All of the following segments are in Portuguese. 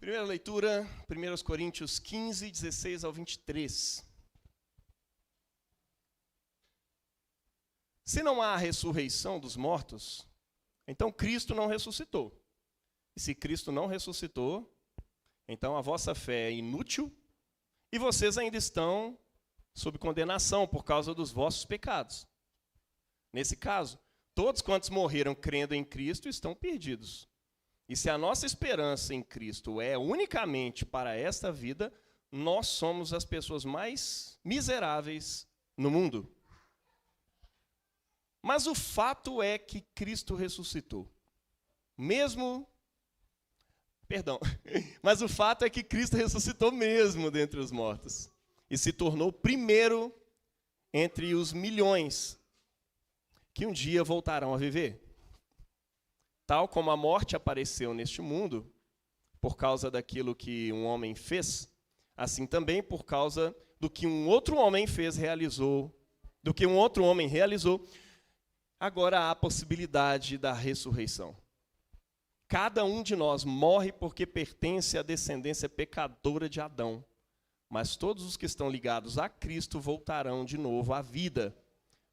Primeira leitura, 1 Coríntios 15, 16 ao 23. Se não há ressurreição dos mortos, então Cristo não ressuscitou. E se Cristo não ressuscitou, então a vossa fé é inútil e vocês ainda estão sob condenação por causa dos vossos pecados. Nesse caso, todos quantos morreram crendo em Cristo estão perdidos. E se a nossa esperança em Cristo é unicamente para esta vida, nós somos as pessoas mais miseráveis no mundo. Mas o fato é que Cristo ressuscitou. Mas o fato é que Cristo ressuscitou mesmo dentre os mortos. E se tornou primeiro entre os milhões que um dia voltarão a viver. Tal como a morte apareceu neste mundo, por causa daquilo que um homem fez, assim também por causa do que um outro homem realizou, agora há a possibilidade da ressurreição. Cada um de nós morre porque pertence à descendência pecadora de Adão, mas todos os que estão ligados a Cristo voltarão de novo à vida.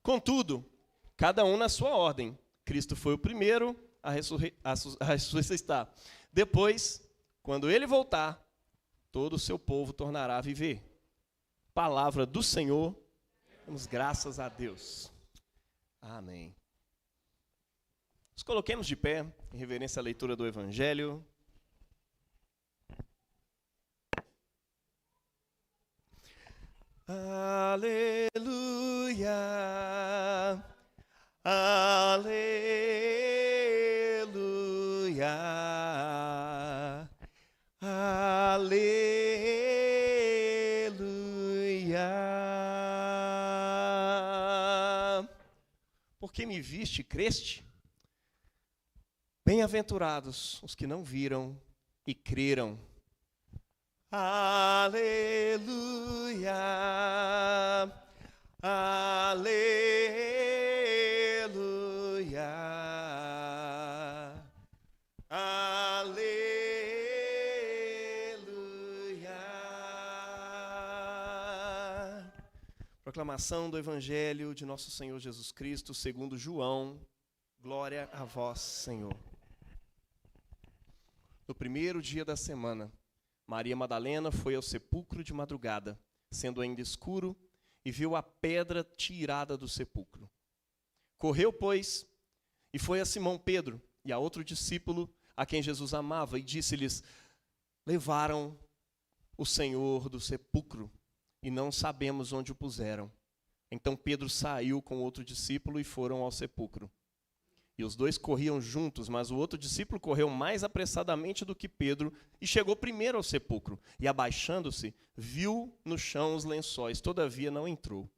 Contudo, cada um na sua ordem. Cristo foi o primeiro a ressuscitar. Depois, quando ele voltar, todo o seu povo tornará a viver. Palavra do Senhor, damos graças a Deus. Amém. Nos coloquemos de pé, em reverência à leitura do Evangelho. Aleluia, aleluia, aleluia. Porque me viste, creste? Bem-aventurados os que não viram e creram. Aleluia, aleluia, aleluia. Proclamação do Evangelho de nosso Senhor Jesus Cristo, segundo João. Glória a vós, Senhor. No primeiro dia da semana, Maria Madalena foi ao sepulcro de madrugada, sendo ainda escuro, e viu a pedra tirada do sepulcro. Correu, pois, e foi a Simão Pedro e a outro discípulo a quem Jesus amava, e disse-lhes: levaram o Senhor do sepulcro, e não sabemos onde o puseram. Então Pedro saiu com outro discípulo e foram ao sepulcro. E os dois corriam juntos, mas o outro discípulo correu mais apressadamente do que Pedro e chegou primeiro ao sepulcro. E abaixando-se, viu no chão os lençóis, todavia não entrou.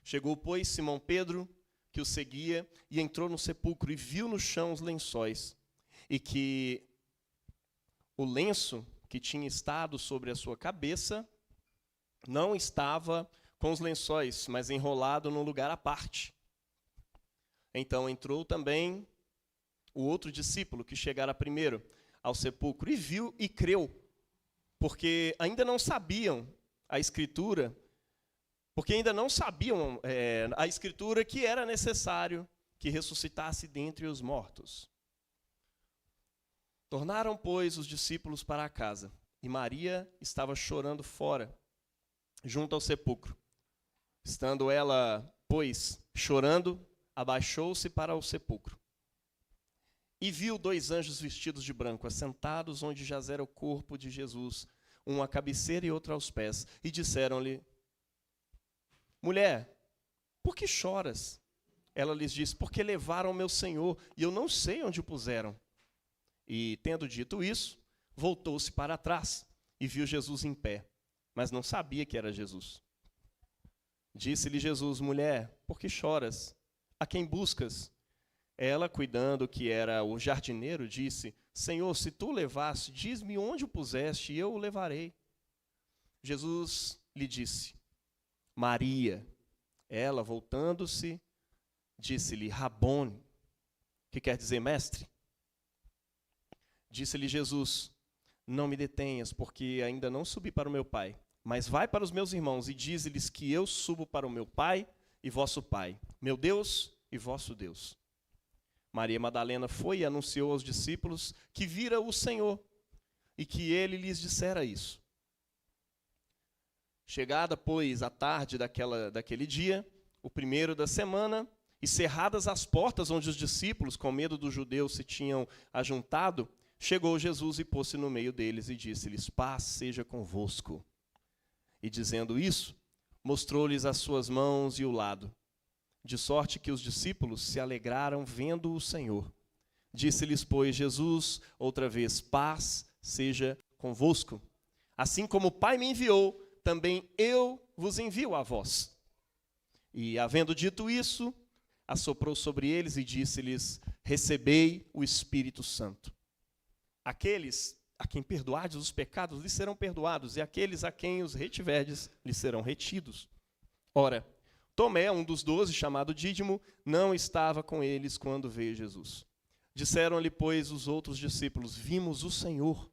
Chegou, pois, Simão Pedro, que o seguia, e entrou no sepulcro e viu no chão os lençóis, e que o lenço que tinha estado sobre a sua cabeça não estava com os lençóis, mas enrolado num lugar à parte. Então entrou também o outro discípulo, que chegara primeiro ao sepulcro, e viu e creu, porque ainda não sabiam a Escritura, que era necessário que ressuscitasse dentre os mortos. Tornaram, pois, os discípulos para a casa, e Maria estava chorando fora, junto ao sepulcro. Estando ela, pois, chorando, abaixou-se para o sepulcro. E viu dois anjos vestidos de branco, assentados onde jazera o corpo de Jesus, um à cabeceira e outro aos pés. E disseram-lhe: mulher, por que choras? Ela lhes disse: porque levaram o meu Senhor, e eu não sei onde o puseram. E, tendo dito isso, voltou-se para trás, e viu Jesus em pé, mas não sabia que era Jesus. Disse-lhe Jesus: mulher, por que choras? A quem buscas? Ela, cuidando que era o jardineiro, disse: Senhor, se tu o levaste, diz-me onde o puseste, e eu o levarei. Jesus lhe disse: Maria. Ela, voltando-se, disse-lhe: Rabone, que quer dizer mestre. Disse-lhe Jesus: não me detenhas, porque ainda não subi para o meu Pai. Mas vai para os meus irmãos e dize-lhes que eu subo para o meu Pai e vosso Pai, meu Deus e vosso Deus. Maria Madalena foi e anunciou aos discípulos que vira o Senhor e que ele lhes dissera isso. Chegada, pois, a tarde daquele dia, o primeiro da semana, e cerradas as portas onde os discípulos, com medo dos judeus, se tinham ajuntado, chegou Jesus e pôs-se no meio deles e disse-lhes: paz seja convosco. E dizendo isso, mostrou-lhes as suas mãos e o lado, de sorte que os discípulos se alegraram vendo o Senhor. Disse-lhes, pois, Jesus outra vez: paz seja convosco. Assim como o Pai me enviou, também eu vos envio a vós. E, havendo dito isso, assoprou sobre eles e disse-lhes: recebei o Espírito Santo. Aqueles a quem perdoardes os pecados lhes serão perdoados, e aqueles a quem os retiverdes lhes serão retidos. Ora, Tomé, um dos 12, chamado Dídimo, não estava com eles quando veio Jesus. Disseram-lhe, pois, os outros discípulos: vimos o Senhor.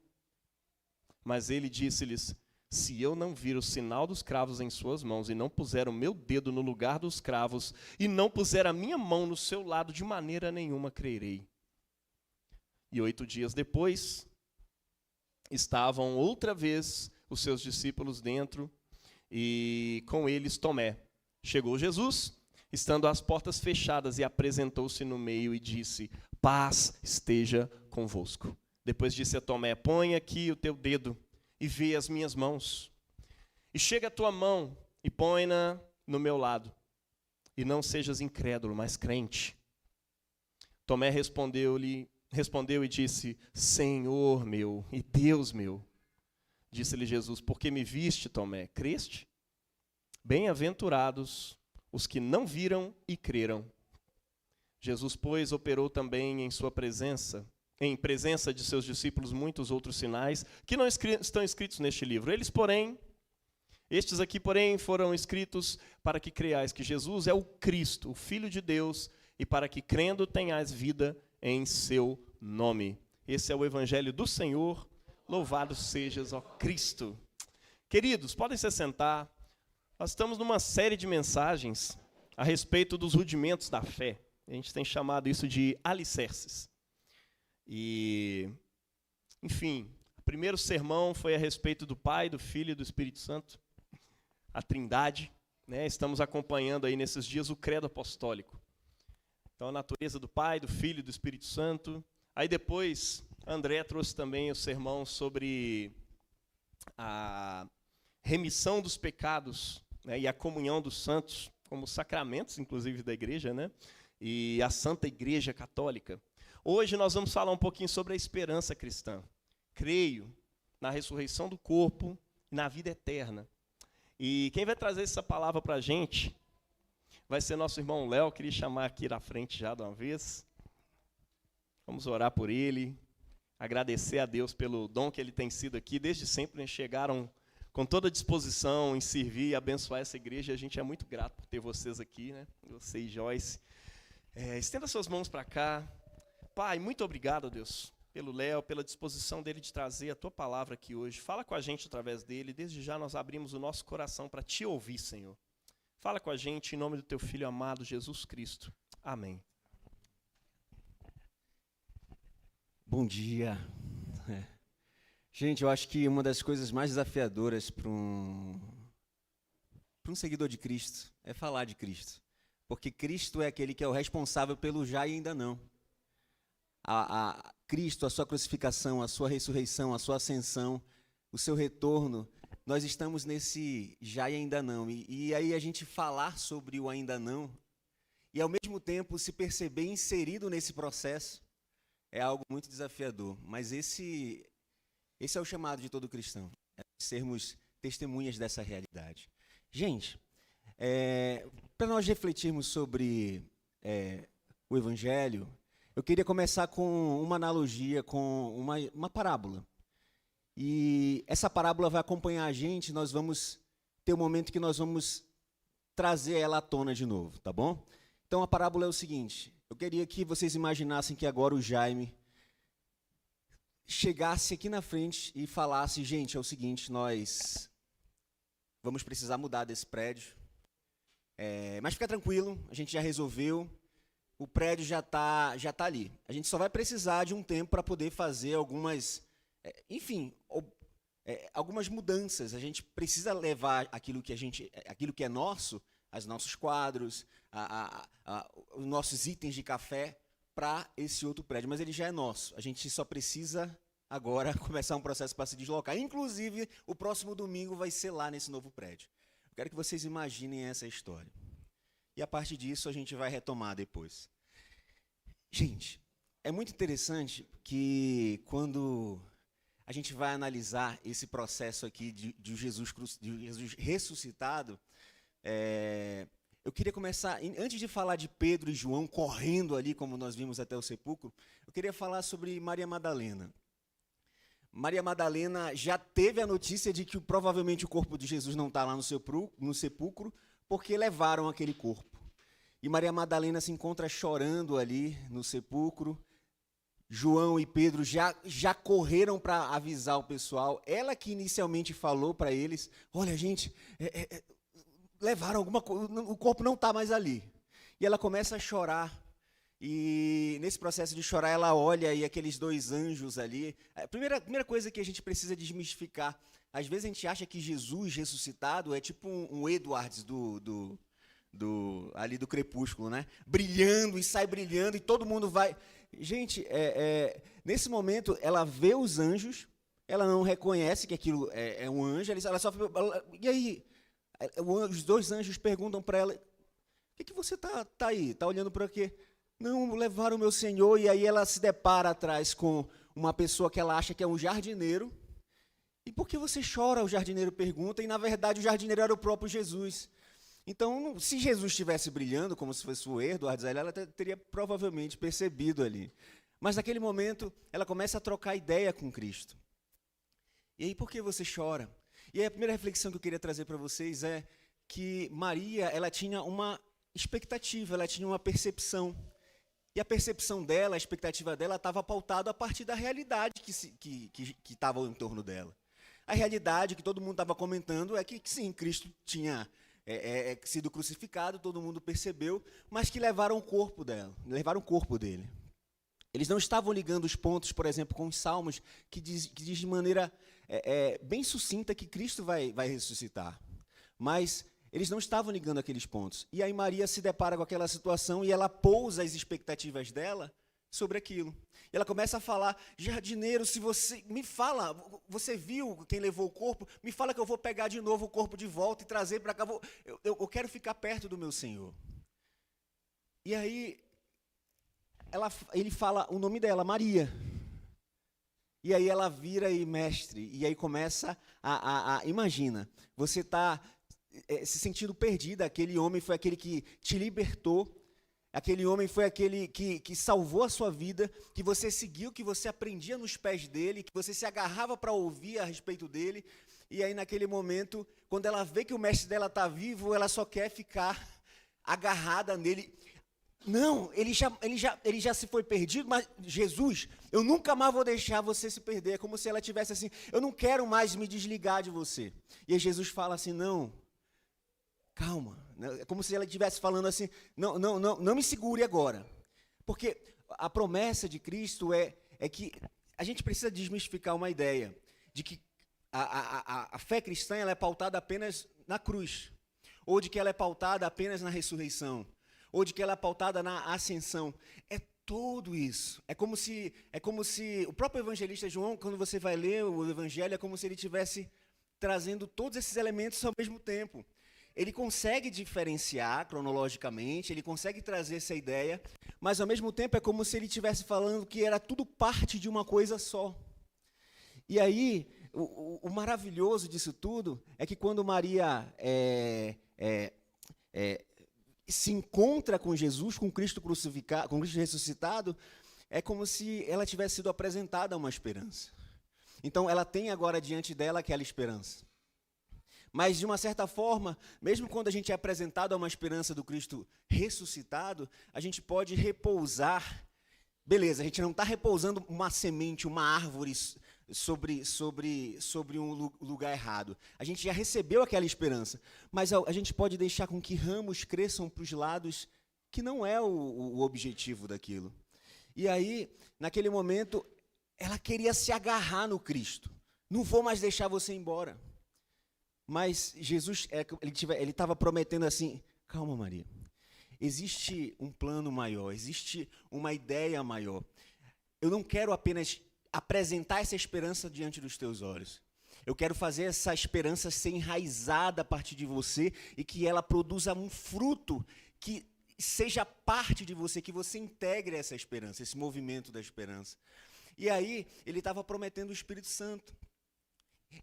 Mas ele disse-lhes: se eu não vir o sinal dos cravos em suas mãos, e não puser o meu dedo no lugar dos cravos, e não puser a minha mão no seu lado, de maneira nenhuma crerei. E 8 dias depois, estavam outra vez os seus discípulos dentro, e com eles Tomé. Chegou Jesus, estando as portas fechadas, e apresentou-se no meio e disse: paz esteja convosco. Depois disse a Tomé: põe aqui o teu dedo e vê as minhas mãos. E chega a tua mão e põe-na no meu lado. E não sejas incrédulo, mas crente. Tomé respondeu e disse: Senhor meu e Deus meu. Disse-lhe Jesus: por que me viste, Tomé? Creste? Bem-aventurados os que não viram e creram. Jesus, pois, operou também em presença de seus discípulos, muitos outros sinais, que não estão escritos neste livro. Estes aqui, porém, foram escritos para que creiais que Jesus é o Cristo, o Filho de Deus, e para que, crendo, tenhais vida em seu nome. Esse é o Evangelho do Senhor. Louvado sejas, ó Cristo. Queridos, podem se sentar. Nós estamos numa série de mensagens a respeito dos rudimentos da fé. A gente tem chamado isso de alicerces. E, enfim, o primeiro sermão foi a respeito do Pai, do Filho e do Espírito Santo, a Trindade, né? Estamos acompanhando aí nesses dias o credo apostólico. Então, a natureza do Pai, do Filho e do Espírito Santo. Aí depois, André trouxe também o sermão sobre a remissão dos pecados, né, e a comunhão dos santos, como sacramentos, inclusive, da igreja, né? E a Santa Igreja Católica. Hoje nós vamos falar um pouquinho sobre a esperança cristã. Creio na ressurreição do corpo e na vida eterna. E quem vai trazer essa palavra para a gente vai ser nosso irmão Léo. Queria chamar aqui na frente já de uma vez. Vamos orar por ele, agradecer a Deus pelo dom que ele tem sido aqui. Desde sempre, né, chegaram com toda a disposição em servir e abençoar essa igreja. A gente é muito grato por ter vocês aqui, né? Você e Joyce. Estenda suas mãos para cá. Pai, muito obrigado, Deus, pelo Léo, pela disposição dele de trazer a tua palavra aqui hoje. Fala com a gente através dele. Desde já nós abrimos o nosso coração para te ouvir, Senhor. Fala com a gente em nome do teu Filho amado, Jesus Cristo. Amém. Bom dia. Gente, eu acho que uma das coisas mais desafiadoras para um seguidor de Cristo é falar de Cristo. Porque Cristo é aquele que é o responsável pelo já e ainda não. Cristo, a sua crucificação, a sua ressurreição, a sua ascensão, o seu retorno, nós estamos nesse já e ainda não. E aí a gente falar sobre o ainda não e ao mesmo tempo se perceber inserido nesse processo é algo muito desafiador. Mas esse é o chamado de todo cristão, é sermos testemunhas dessa realidade. Gente, para nós refletirmos sobre o Evangelho, eu queria começar com uma analogia, com uma parábola. E essa parábola vai acompanhar a gente, nós vamos ter um momento que nós vamos trazer ela à tona de novo, tá bom? Então a parábola é o seguinte: eu queria que vocês imaginassem que agora o Jaime chegasse aqui na frente e falasse, gente, é o seguinte, nós vamos precisar mudar desse prédio, mas fica tranquilo, a gente já resolveu, o prédio já tá ali. A gente só vai precisar de um tempo para poder fazer algumas, algumas mudanças. A gente precisa levar aquilo que é nosso, os nossos quadros, os nossos itens de café, para esse outro prédio, mas ele já é nosso. A gente só precisa agora começar um processo para se deslocar. Inclusive, o próximo domingo vai ser lá nesse novo prédio. Eu quero que vocês imaginem essa história. E a partir disso a gente vai retomar depois. Gente, é muito interessante que quando a gente vai analisar esse processo aqui de Jesus ressuscitado, eu queria começar, antes de falar de Pedro e João correndo ali, como nós vimos até o sepulcro, eu queria falar sobre Maria Madalena. Maria Madalena já teve a notícia de que provavelmente o corpo de Jesus não está lá no sepulcro, porque levaram aquele corpo. E Maria Madalena se encontra chorando ali no sepulcro. João e Pedro já correram para avisar o pessoal. Ela que inicialmente falou para eles, olha gente, levaram alguma coisa, o corpo não está mais ali. E ela começa a chorar. E nesse processo de chorar, ela olha e aqueles dois anjos ali. A primeira coisa que a gente precisa desmistificar, às vezes a gente acha que Jesus ressuscitado é tipo um Edwards ali do Crepúsculo, né? Brilhando e sai brilhando e todo mundo vai. Gente, nesse momento ela vê os anjos, ela não reconhece que aquilo é um anjo, ela só. E aí? Os dois anjos perguntam para ela: o que você tá aí? Está olhando para quê? Não, levaram o meu Senhor. E aí ela se depara atrás com uma pessoa que ela acha que é um jardineiro. E por que você chora? O jardineiro pergunta. E, na verdade, o jardineiro era o próprio Jesus. Então, se Jesus estivesse brilhando, como se fosse o Edwards, ela teria provavelmente percebido ali. Mas, naquele momento, ela começa a trocar ideia com Cristo. E aí, por que você chora? E aí, a primeira reflexão que eu queria trazer para vocês é que Maria, ela tinha uma expectativa, ela tinha uma percepção. E a percepção dela, a expectativa dela, estava pautada a partir da realidade que estava em torno dela. A realidade que todo mundo estava comentando é que, sim, Cristo tinha sido crucificado, todo mundo percebeu, mas que levaram o corpo dele. Eles não estavam ligando os pontos, por exemplo, com os Salmos, que diz de maneira bem sucinta que Cristo vai ressuscitar. Mas eles não estavam ligando aqueles pontos. E aí Maria se depara com aquela situação e ela pousa as expectativas dela sobre aquilo. E ela começa a falar: jardineiro, se você me fala, você viu quem levou o corpo? Me fala que eu vou pegar de novo o corpo de volta e trazer para cá. Eu quero ficar perto do meu Senhor. E aí ele fala o nome dela, Maria. E aí ela vira e mestre. E aí começa imagina, você está se sentindo perdida. Aquele homem foi aquele que te libertou, aquele homem foi aquele que salvou a sua vida, que você seguiu, que você aprendia nos pés dele, que você se agarrava para ouvir a respeito dele, e aí naquele momento, quando ela vê que o mestre dela está vivo, ela só quer ficar agarrada nele. Não, ele já se foi perdido, mas Jesus, eu nunca mais vou deixar você se perder. É como se ela tivesse assim, eu não quero mais me desligar de você. E aí Jesus fala assim, não, calma. É como se ela estivesse falando assim, não me segure agora. Porque a promessa de Cristo é que a gente precisa desmistificar uma ideia de que a fé cristã ela é pautada apenas na cruz, ou de que ela é pautada apenas na ressurreição, ou de que ela é pautada na ascensão. É tudo isso. É como se o próprio evangelista João, quando você vai ler o evangelho, é como se ele estivesse trazendo todos esses elementos ao mesmo tempo. Ele consegue diferenciar cronologicamente, ele consegue trazer essa ideia, mas ao mesmo tempo é como se ele estivesse falando que era tudo parte de uma coisa só. E aí, o maravilhoso disso tudo é que quando Maria se encontra com Jesus, com Cristo crucificado, com Cristo ressuscitado, é como se ela tivesse sido apresentada a uma esperança. Então, ela tem agora diante dela aquela esperança. Mas, de uma certa forma, mesmo quando a gente é apresentado a uma esperança do Cristo ressuscitado, a gente pode repousar Beleza, a gente não está repousando uma semente, uma árvore sobre um lugar errado. A gente já recebeu aquela esperança, mas a gente pode deixar com que ramos cresçam para os lados que não é o objetivo daquilo. E aí, naquele momento, ela queria se agarrar no Cristo. Não vou mais deixar você ir embora. Mas Jesus, ele estava prometendo assim, calma, Maria. Existe um plano maior, existe uma ideia maior. Eu não quero apenas apresentar essa esperança diante dos teus olhos. Eu quero fazer essa esperança ser enraizada a partir de você e que ela produza um fruto que seja parte de você, que você integre essa esperança, esse movimento da esperança. E aí, ele estava prometendo o Espírito Santo.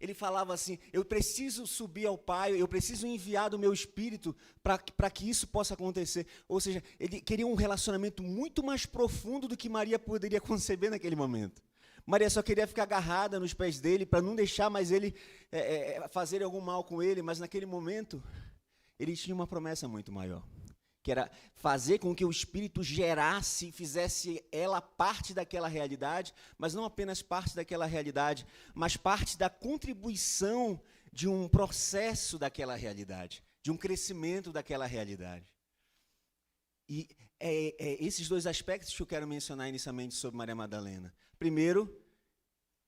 Ele falava assim, eu preciso subir ao Pai, eu preciso enviar do meu Espírito para que isso possa acontecer. Ou seja, ele queria um relacionamento muito mais profundo do que Maria poderia conceber naquele momento. Maria só queria ficar agarrada nos pés dele para não deixar mais ele fazer algum mal com ele, mas naquele momento ele tinha uma promessa muito maior, que era fazer com que o Espírito gerasse, fizesse ela parte daquela realidade, mas não apenas parte daquela realidade, mas parte da contribuição de um processo daquela realidade, de um crescimento daquela realidade. E esses dois aspectos que eu quero mencionar inicialmente sobre Maria Madalena. Primeiro,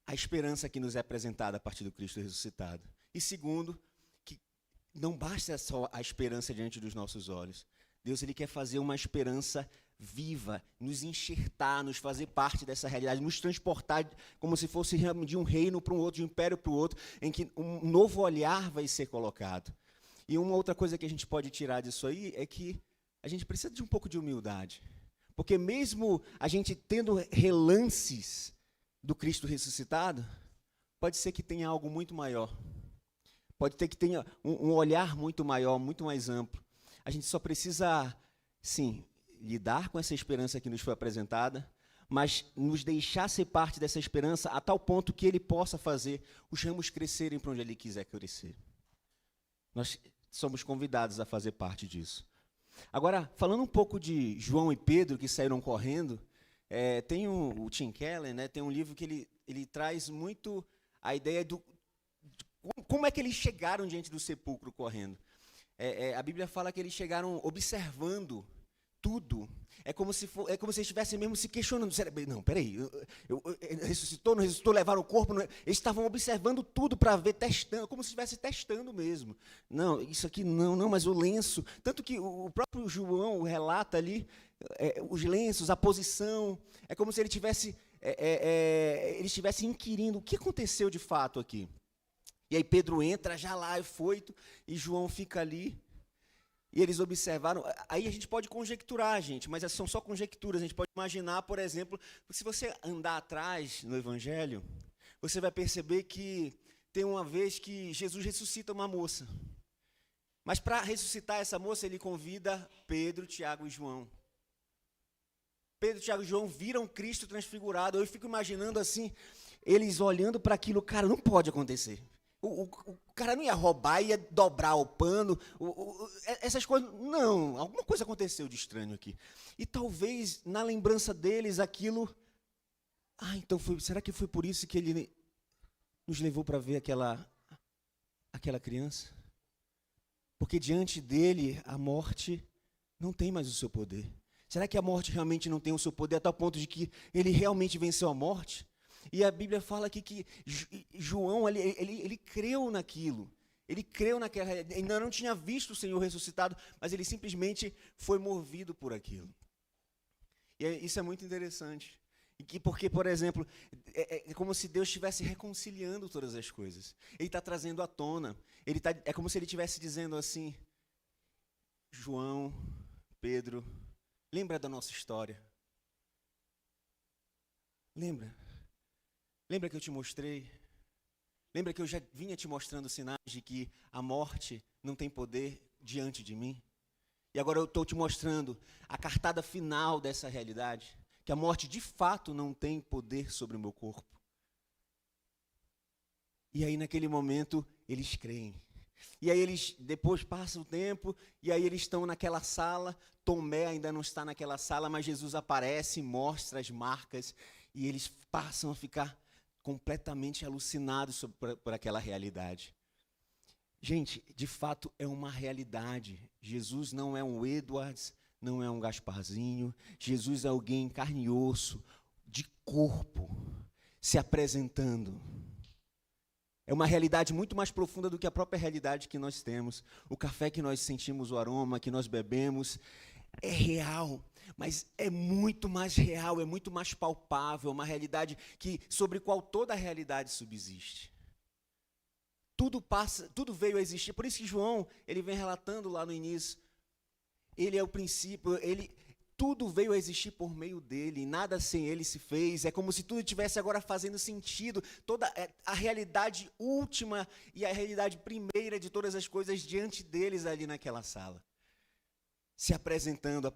a esperança que nos é apresentada a partir do Cristo ressuscitado. E segundo, que não basta só a esperança diante dos nossos olhos. Deus, ele quer fazer uma esperança viva, nos enxertar, nos fazer parte dessa realidade, nos transportar como se fosse de um reino para um outro, de um império para o outro, em que um novo olhar vai ser colocado. E uma outra coisa que a gente pode tirar disso aí é que a gente precisa de um pouco de humildade. Porque mesmo a gente tendo relances do Cristo ressuscitado, pode ser que tenha algo muito maior. Pode ter que tenha um olhar muito maior, muito mais amplo. A gente só precisa, sim, lidar com essa esperança que nos foi apresentada, mas nos deixar ser parte dessa esperança a tal ponto que ele possa fazer os ramos crescerem para onde ele quiser crescer. Nós somos convidados a fazer parte disso. Agora, falando um pouco de João e Pedro, que saíram correndo, tem o Tim Keller, né, tem um livro que ele traz muito a ideia de como é que eles chegaram diante do sepulcro correndo. A Bíblia fala que eles chegaram observando tudo. É como se eles estivessem mesmo se questionando. Não, peraí, ressuscitou, não ressuscitou, levaram o corpo. Não, eles estavam observando tudo para ver, testando, como se estivesse testando mesmo. Não, isso aqui não, mas o lenço. Tanto que o próprio João relata ali, os lenços, a posição. É como se ele estivesse inquirindo o que aconteceu de fato aqui. E aí Pedro entra já lá, afoito, e João fica ali. E eles observaram, aí a gente pode conjecturar, gente, mas são só conjecturas. A gente pode imaginar, por exemplo, se você andar atrás no Evangelho, você vai perceber que tem uma vez que Jesus ressuscita uma moça. Mas para ressuscitar essa moça, ele convida Pedro, Tiago e João. Pedro, Tiago e João viram Cristo transfigurado. Eu fico imaginando assim, eles olhando para aquilo, cara, não pode acontecer. O cara não ia roubar, ia dobrar o pano, essas coisas. Não, alguma coisa aconteceu de estranho aqui. E talvez, na lembrança deles, aquilo... então será que foi por isso que ele nos levou para ver aquela criança? Porque diante dele, a morte não tem mais o seu poder. Será que a morte realmente não tem o seu poder a tal ponto de que ele realmente venceu a morte? E a Bíblia fala aqui que João, ele creu naquilo. Ele creu naquela... Ainda não tinha visto o Senhor ressuscitado, mas ele simplesmente foi movido por aquilo. E isso é muito interessante. Porque, por exemplo, é como se Deus estivesse reconciliando todas as coisas. Ele está trazendo à tona. É como se ele estivesse dizendo assim, João, Pedro, lembra da nossa história? Lembra? Lembra que eu te mostrei? Lembra que eu já vinha te mostrando sinais de que a morte não tem poder diante de mim? E agora eu estou te mostrando a cartada final dessa realidade, que a morte de fato não tem poder sobre o meu corpo. E aí naquele momento eles creem. E aí eles, depois passa o tempo, e aí eles estão naquela sala, Tomé ainda não está naquela sala, mas Jesus aparece, mostra as marcas, e eles passam a ficar completamente alucinados por aquela realidade. Gente, de fato é uma realidade. Jesus não é um Edwards, não é um Gasparzinho. Jesus é alguém em carne e osso, de corpo, se apresentando. É uma realidade muito mais profunda do que a própria realidade que nós temos. O café que nós sentimos, o aroma que nós bebemos, é real, mas é muito mais real, é muito mais palpável, uma realidade sobre a qual toda a realidade subsiste. Tudo passa, tudo veio a existir. Por isso que João, ele vem relatando lá no início, ele é o princípio, tudo veio a existir por meio dele, nada sem ele se fez. É como se tudo estivesse agora fazendo sentido. Toda a realidade última e a realidade primeira de todas as coisas diante deles ali naquela sala. Se apresentando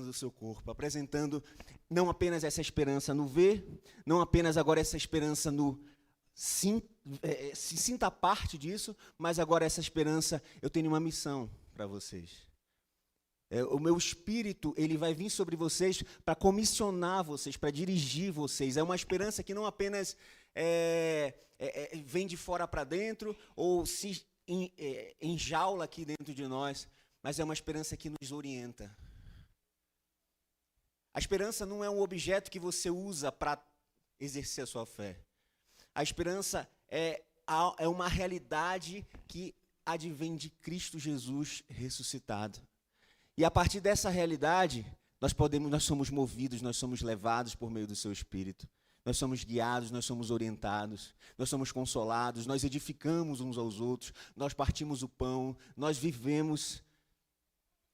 o seu corpo, apresentando não apenas essa esperança no ver, não apenas agora essa esperança no se sinta parte disso, mas agora essa esperança, eu tenho uma missão para vocês. O meu espírito, ele vai vir sobre vocês para comissionar vocês, para dirigir vocês. É uma esperança que não apenas vem de fora para dentro ou se enjaula aqui dentro de nós, mas é uma esperança que nos orienta. A esperança não é um objeto que você usa para exercer a sua fé. A esperança é uma realidade que advém de Cristo Jesus ressuscitado. E a partir dessa realidade, nós somos movidos, nós somos levados por meio do seu Espírito. Nós somos guiados, nós somos orientados, nós somos consolados, nós edificamos uns aos outros, nós partimos o pão, nós vivemos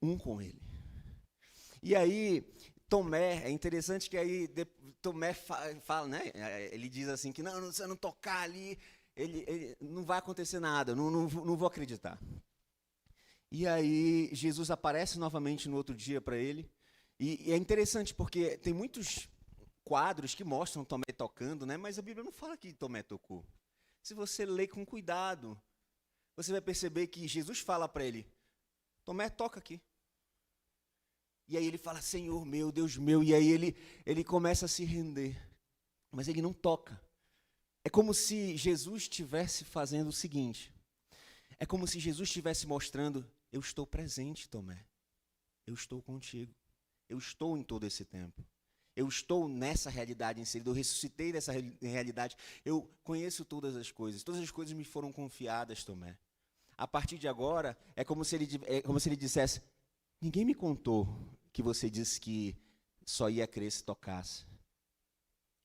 um com Ele. E aí, Tomé, é interessante que aí Tomé fala, né? Ele diz assim que não, se eu não tocar ali, ele não vai acontecer nada, não vou acreditar. E aí Jesus aparece novamente no outro dia para ele, e é interessante porque tem muitos quadros que mostram Tomé tocando, né? Mas a Bíblia não fala que Tomé tocou. Se você ler com cuidado, você vai perceber que Jesus fala para ele, Tomé, toca aqui. E aí ele fala, Senhor meu, Deus meu, e aí ele começa a se render, mas ele não toca. É como se Jesus estivesse fazendo o seguinte, é como se Jesus estivesse mostrando, eu estou presente, Tomé, eu estou contigo, eu estou em todo esse tempo, eu estou nessa realidade inserido, eu ressuscitei dessa realidade, eu conheço todas as coisas me foram confiadas, Tomé. A partir de agora, é como se ele dissesse, ninguém me contou que você disse que só ia crer se tocasse.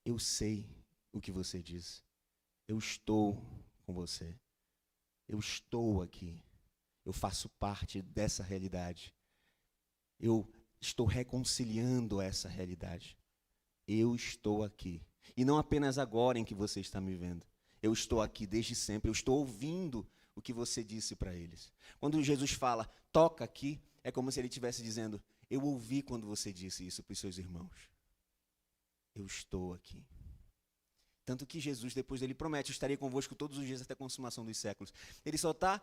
Eu sei o que você disse, eu estou com você, eu estou aqui. Eu faço parte dessa realidade. Eu estou reconciliando essa realidade. Eu estou aqui. E não apenas agora em que você está me vendo. Eu estou aqui desde sempre. Eu estou ouvindo o que você disse para eles. Quando Jesus fala, toca aqui, é como se ele estivesse dizendo, eu ouvi quando você disse isso para os seus irmãos. Eu estou aqui. Tanto que Jesus, depois ele promete, eu estarei convosco todos os dias até a consumação dos séculos. Ele só está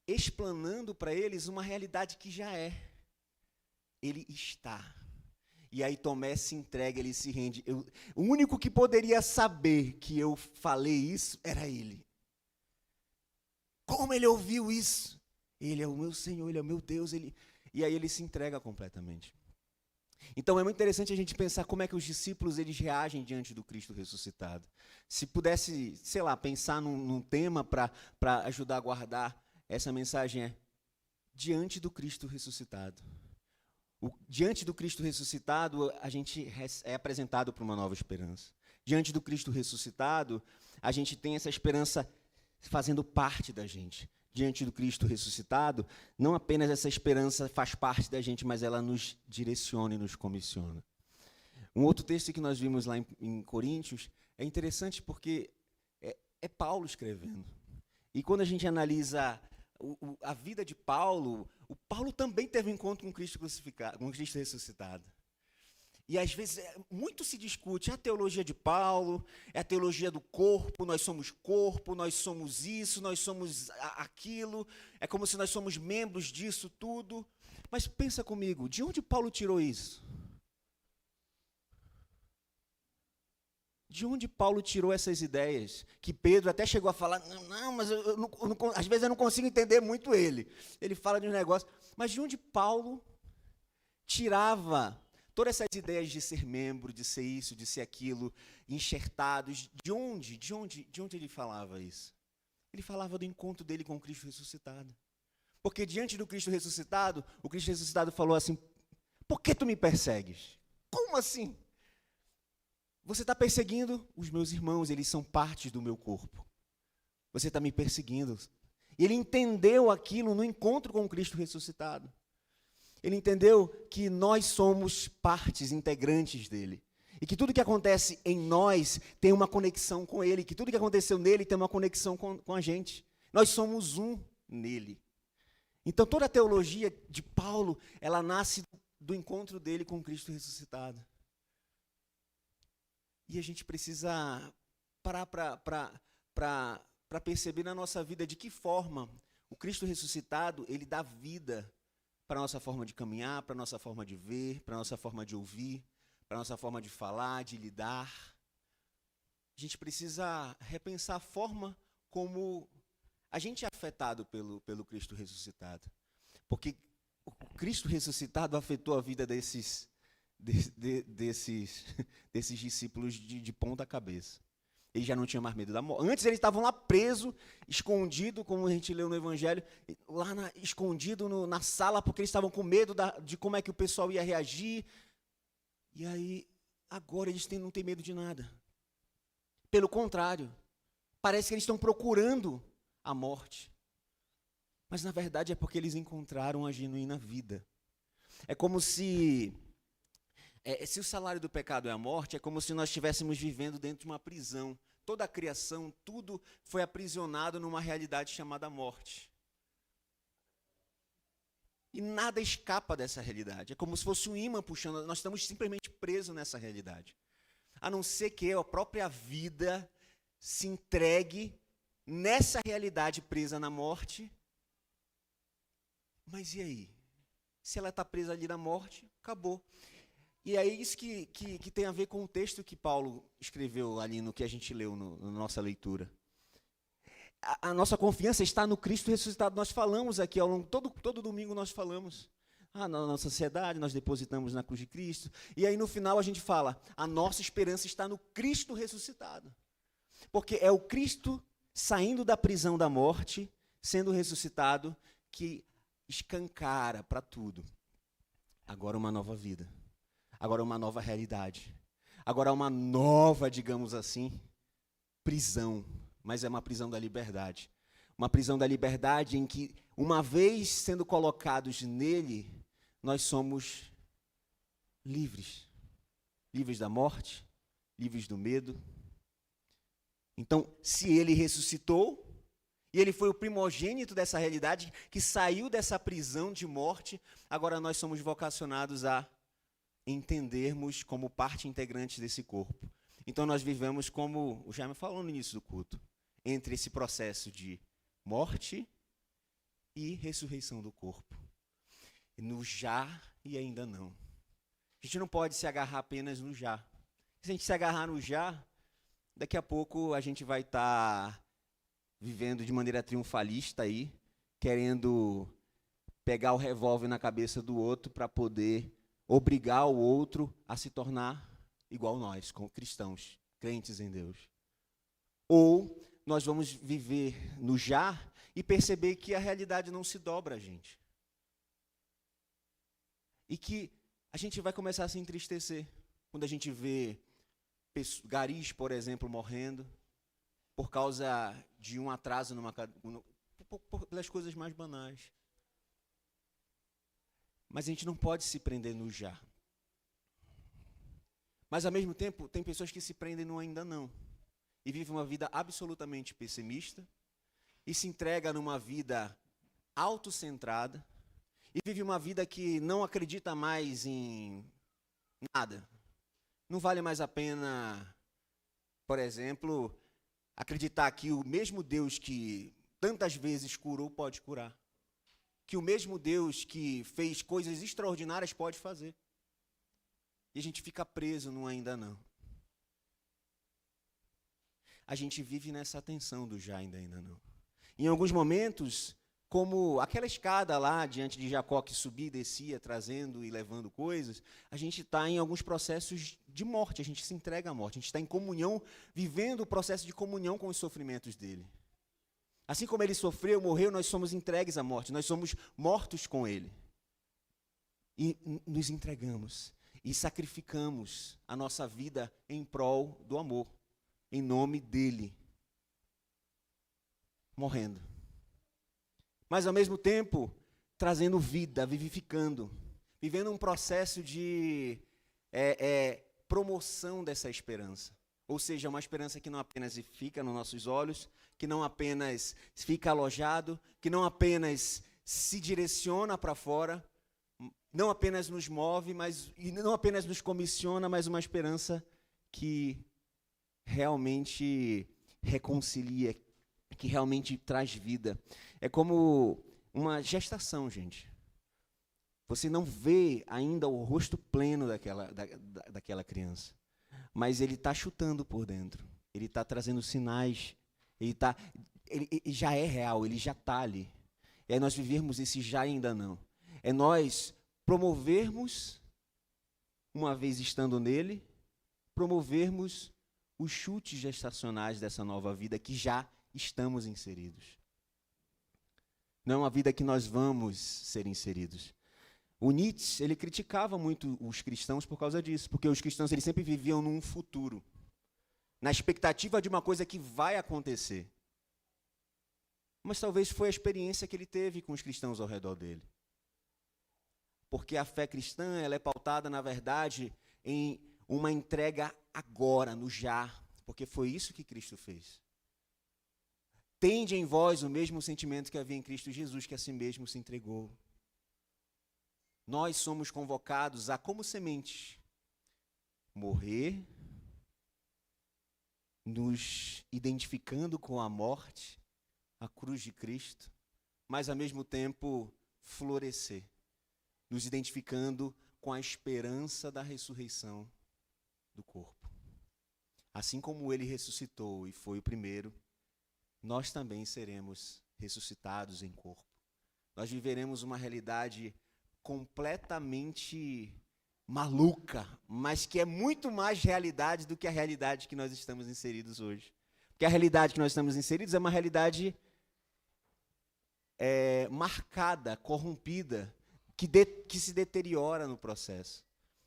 explanando para eles uma realidade que já é. Ele está. E aí Tomé se entrega, ele se rende. O único que poderia saber que eu falei isso era ele. Como ele ouviu isso? Ele é o meu Senhor, ele é o meu Deus. E aí ele se entrega completamente. Então é muito interessante a gente pensar como é que os discípulos eles reagem diante do Cristo ressuscitado. Se pudesse, sei lá, pensar num tema para ajudar a guardar essa mensagem é diante do Cristo ressuscitado. Diante do Cristo ressuscitado, a gente é apresentado para uma nova esperança. Diante do Cristo ressuscitado, a gente tem essa esperança fazendo parte da gente. Diante do Cristo ressuscitado, não apenas essa esperança faz parte da gente, mas ela nos direciona e nos comissiona. Um outro texto que nós vimos lá em Coríntios é interessante porque é Paulo escrevendo. E quando a gente analisa a vida de Paulo, o Paulo também teve um encontro com Cristo crucificado, com Cristo ressuscitado. E às vezes muito se discute, é a teologia de Paulo, é a teologia do corpo, nós somos isso, nós somos aquilo, é como se nós somos membros disso tudo. Mas pensa comigo, de onde Paulo tirou isso? De onde Paulo tirou essas ideias? Que Pedro até chegou a falar, não, mas às vezes eu não consigo entender muito ele. Ele fala de um negócio, mas de onde Paulo tirava todas essas ideias de ser membro, de ser isso, de ser aquilo, enxertados? De onde ele falava isso? Ele falava do encontro dele com o Cristo ressuscitado. Porque diante do Cristo ressuscitado, o Cristo ressuscitado falou assim, por que tu me persegues? Como assim? Você está perseguindo os meus irmãos, eles são parte do meu corpo. Você está me perseguindo. E ele entendeu aquilo no encontro com o Cristo ressuscitado. Ele entendeu que nós somos partes integrantes dele. E que tudo que acontece em nós tem uma conexão com ele. Que tudo que aconteceu nele tem uma conexão com a gente. Nós somos um nele. Então toda a teologia de Paulo, ela nasce do encontro dele com o Cristo ressuscitado. E a gente precisa parar para perceber na nossa vida de que forma o Cristo ressuscitado, ele dá vida para a nossa forma de caminhar, para a nossa forma de ver, para a nossa forma de ouvir, para a nossa forma de falar, de lidar. A gente precisa repensar a forma como a gente é afetado pelo Cristo ressuscitado. Porque o Cristo ressuscitado afetou a vida desses discípulos de ponta cabeça. Eles já não tinham mais medo da morte. Antes eles estavam lá presos, escondidos, como a gente leu no Evangelho, lá escondido na sala, porque eles estavam com medo de como é que o pessoal ia reagir. E aí, agora eles não têm medo de nada. Pelo contrário, parece que eles estão procurando a morte. Mas, na verdade, é porque eles encontraram a genuína vida. É como se o salário do pecado é a morte, é como se nós estivéssemos vivendo dentro de uma prisão. Toda a criação, tudo foi aprisionado numa realidade chamada morte. E nada escapa dessa realidade. É como se fosse um imã puxando, nós estamos simplesmente presos nessa realidade. A não ser que a própria vida se entregue nessa realidade presa na morte. Mas e aí? Se ela está presa ali na morte, acabou. E é isso que tem a ver com o texto que Paulo escreveu ali no que a gente leu na nossa leitura. A nossa confiança está no Cristo ressuscitado. Nós falamos aqui, ao longo, todo domingo nós falamos. Na nossa sociedade, nós depositamos na cruz de Cristo. E aí no final a gente fala, a nossa esperança está no Cristo ressuscitado. Porque é o Cristo saindo da prisão da morte, sendo ressuscitado, que escancara para tudo. Agora uma nova vida. Agora uma nova realidade. Agora uma nova, digamos assim, prisão. Mas é uma prisão da liberdade. Uma prisão da liberdade em que, uma vez sendo colocados nele, nós somos livres. Livres da morte, livres do medo. Então, se ele ressuscitou, e ele foi o primogênito dessa realidade, que saiu dessa prisão de morte, agora nós somos vocacionados a entendermos como parte integrante desse corpo. Então nós vivemos, como o Jaime falou no início do culto, entre esse processo de morte e ressurreição do corpo. No já e ainda não. A gente não pode se agarrar apenas no já. Se a gente se agarrar no já, daqui a pouco a gente vai estar vivendo de maneira triunfalista aí, querendo pegar o revólver na cabeça do outro para poder obrigar o outro a se tornar igual nós, como cristãos, crentes em Deus. Ou nós vamos viver no já e perceber que a realidade não se dobra a gente. E que a gente vai começar a se entristecer quando a gente vê garis, por exemplo, morrendo por causa de um atraso pelas coisas mais banais. Mas a gente não pode se prender no já. Mas, ao mesmo tempo, tem pessoas que se prendem no ainda não. E vivem uma vida absolutamente pessimista. E se entrega numa vida autocentrada. E vive uma vida que não acredita mais em nada. Não vale mais a pena, por exemplo, acreditar que o mesmo Deus que tantas vezes curou pode curar. Que o mesmo Deus que fez coisas extraordinárias pode fazer. E a gente fica preso no ainda não. A gente vive nessa tensão do já ainda não. Em alguns momentos, como aquela escada lá diante de Jacó que subia e descia, trazendo e levando coisas, a gente está em alguns processos de morte, a gente se entrega à morte, a gente está em comunhão, vivendo o processo de comunhão com os sofrimentos dele. Assim como ele sofreu, morreu, nós somos entregues à morte, nós somos mortos com ele. E nos entregamos e sacrificamos a nossa vida em prol do amor, em nome dele, morrendo. Mas, ao mesmo tempo, trazendo vida, vivificando, vivendo um processo de promoção dessa esperança. Ou seja, uma esperança que não apenas fica nos nossos olhos, que não apenas fica alojado, que não apenas se direciona para fora, não apenas nos move, e não apenas nos comissiona, mas uma esperança que realmente reconcilia, que realmente traz vida. É como uma gestação, gente. Você não vê ainda o rosto pleno daquela criança, mas ele está chutando por dentro. Ele está trazendo sinais. Ele já é real, ele já está ali. É nós vivermos esse já ainda não. É nós promovermos, uma vez estando nele, promovermos os chutes gestacionais dessa nova vida que já estamos inseridos. Não é uma vida que nós vamos ser inseridos. O Nietzsche, ele criticava muito os cristãos por causa disso, porque os cristãos eles sempre viviam num futuro, na expectativa de uma coisa que vai acontecer. Mas talvez foi a experiência que ele teve com os cristãos ao redor dele. Porque a fé cristã, ela é pautada, na verdade, em uma entrega agora, no já, porque foi isso que Cristo fez. Tende em vós o mesmo sentimento que havia em Cristo Jesus, que a si mesmo se entregou. Nós somos convocados a, como sementes, morrer, nos identificando com a morte, a cruz de Cristo, mas, ao mesmo tempo, florescer, nos identificando com a esperança da ressurreição do corpo. Assim como ele ressuscitou e foi o primeiro, nós também seremos ressuscitados em corpo. Nós viveremos uma realidade completamente maluca, mas que é muito mais realidade do que a realidade que nós estamos inseridos hoje. Porque a realidade que nós estamos inseridos é uma realidade marcada, corrompida, que se deteriora no processo.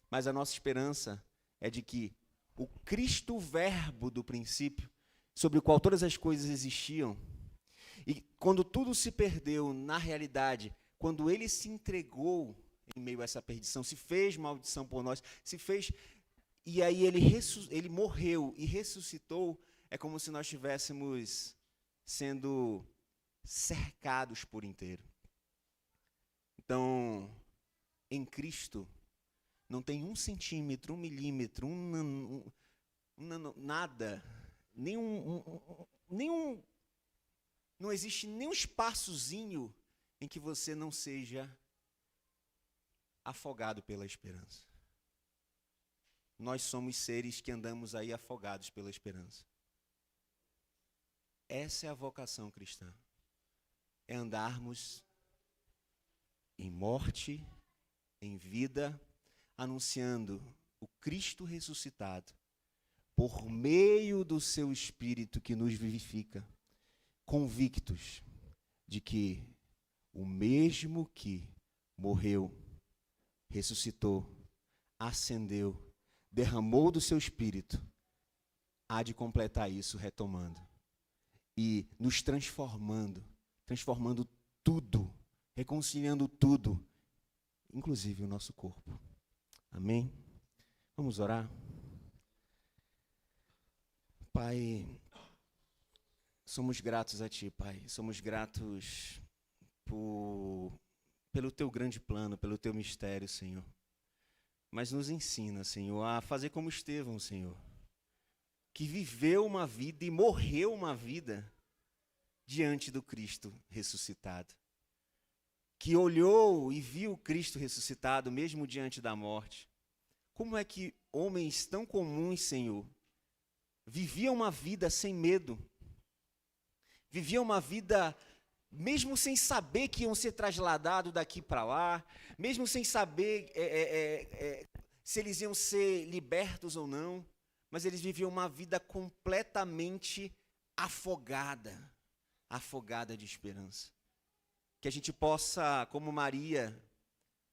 Mas a nossa esperança é de que o Cristo Verbo do princípio, sobre o qual todas as coisas existiam, e quando tudo se perdeu na realidade, quando ele se entregou em meio a essa perdição, se fez maldição por nós, e aí ele morreu e ressuscitou, é como se nós estivéssemos sendo cercados por inteiro. Então, em Cristo, não tem 1 centímetro, 1 milímetro, nada, não existe nenhum espaçozinho em que você não seja afogado pela esperança. Nós somos seres que andamos aí afogados pela esperança. Essa é a vocação cristã. É andarmos em morte, em vida, anunciando o Cristo ressuscitado, por meio do seu Espírito que nos vivifica, convictos de que o mesmo que morreu, ressuscitou, ascendeu, derramou do seu Espírito, há de completar isso retomando e nos transformando tudo, reconciliando tudo, inclusive o nosso corpo. Amém? Vamos orar? Pai, somos gratos a Ti, Pai. Somos gratos pelo Teu grande plano, pelo Teu mistério, Senhor. mas nos ensina, Senhor, a fazer como Estevão, Senhor, que viveu uma vida e morreu uma vida diante do Cristo ressuscitado, que olhou e viu Cristo ressuscitado mesmo diante da morte. Como é que homens tão comuns, Senhor, viviam uma vida sem medo, viviam uma vida mesmo sem saber que iam ser trasladados daqui para lá, mesmo sem saber se eles iam ser libertos ou não, mas eles viviam uma vida completamente afogada de esperança. Que a gente possa, como Maria,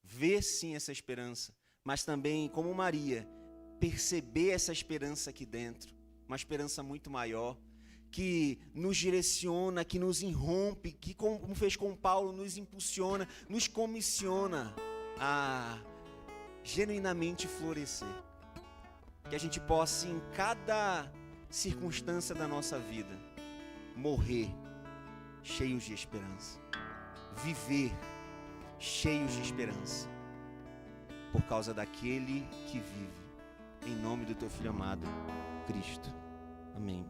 ver sim essa esperança, mas também, como Maria, perceber essa esperança aqui dentro, uma esperança muito maior, que nos direciona, que nos irrompe, que, como fez com Paulo, nos impulsiona, nos comissiona a genuinamente florescer. Que a gente possa, em cada circunstância da nossa vida, morrer cheios de esperança, viver cheios de esperança, por causa daquele que vive, em nome do teu Filho amado, Cristo. Amém.